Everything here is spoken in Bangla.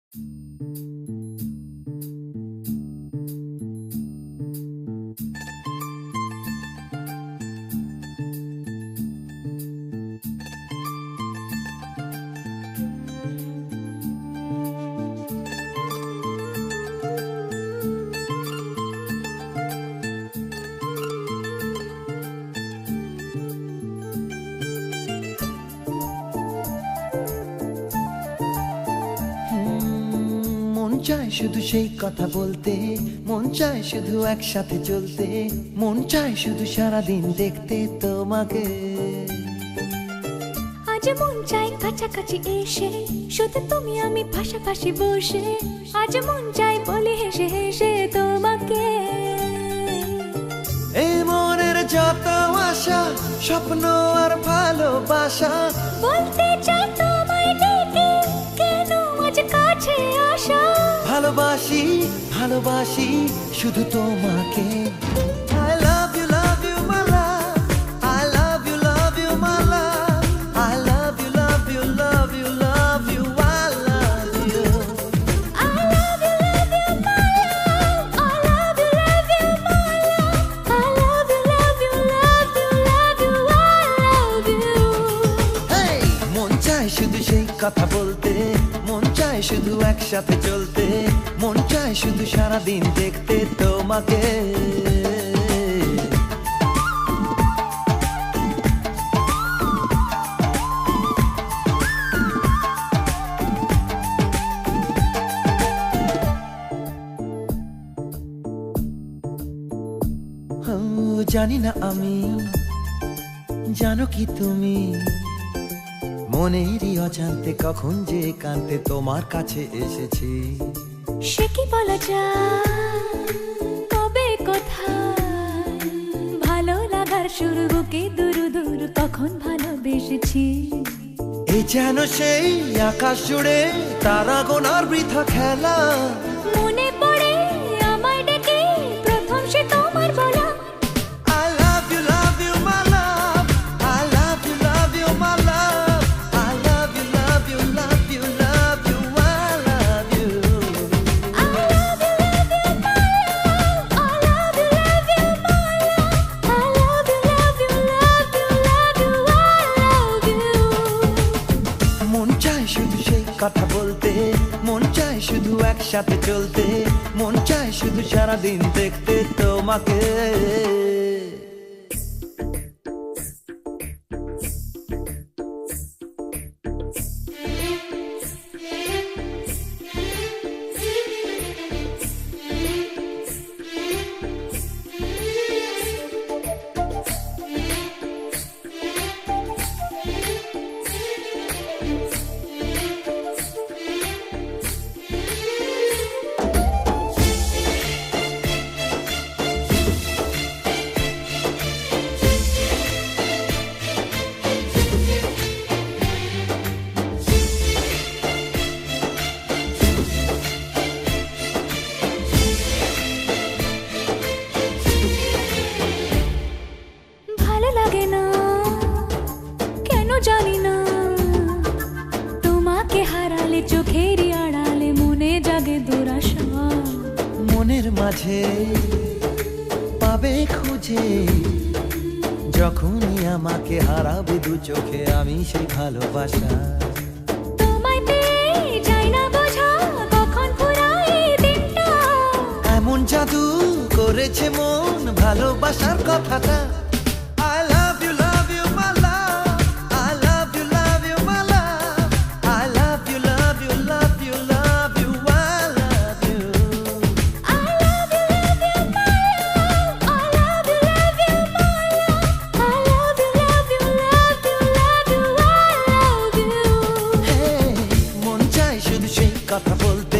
মন চায় শুধু সেই কথা বলতে, মন চায় শুধু একসাথে চলতে, মন চায় শুধু সারাদিন দেখতে তোমাকে। আজ মন চায় কাছাকাছি এসে, শুধু তুমি আমি পাশাপাশি বসে, আজ মন চায় বলে হেসে হেসে তোমাকে। এই মনের যত আশা, স্বপ্ন আর ভালোবাসা, বলতে চাই তোমায় ডেকে, কেন আজ কাছে আসা। ভালোবাসি ভালোবাসি শুধু তোমাকে। I love you my love, I love you my love, I love you love you love you love you, I love you. I love you my love, I love you my love, I love you love you love you love you, I love you. Hey! মন চায় শুধু সেই কথা বলতে, মন চায় শুধু একসাথে চলতে, মন চায় শুধু সারাদিন দেখতে তোমাকে। জানি না আমি, জানো কি তুমি, মনেরই অজান্তে কখন যে কান্তে তোমার কাছে এসেছি। সে কি বলা যায়, তবে কোথায় ভালো লাগার শুরু, বুকে দূর দূর কখন ভালোবেসেছি। এই যেন সেই আকাশ জুড়ে তারা গোনার বৃথা খেলা, মনে পড়ে আমায় ডেকে প্রথম সে তোমার বলা। I love you my love, I love you my love, I love you love you love you love you, I love you. I love you my love, I love you my love, I love you love you love you love you, I love you. মন চায় শুধু সেই কথা বলতে, মন চায় শুধু একসাথে চলতে, মন চায় শুধু সারাদিন দেখতে তোমাকে। ভালো লাগে না কেন জানি না, তোমাকে হারালে চোখেরই আড়ালে মনে জাগে দুরাশা। মনের মাঝে পাবে খুঁজে, যখনই আমাকে হারাবে দু চোখে আমি সেই ভালোবাসা। তোমায় পেয়ে যাই না বোঝা, কখন ফুরায় দিনটা। এমন জাদু করেছে মন ভালোবাসার কথাটা। I love you my love, I love you my love, I love you love you love you love you, I love you. I love you my love, I love you my love, I love you love you love you love you, I love you. Hey! মন চায় শুধু সেই কথা বলতে,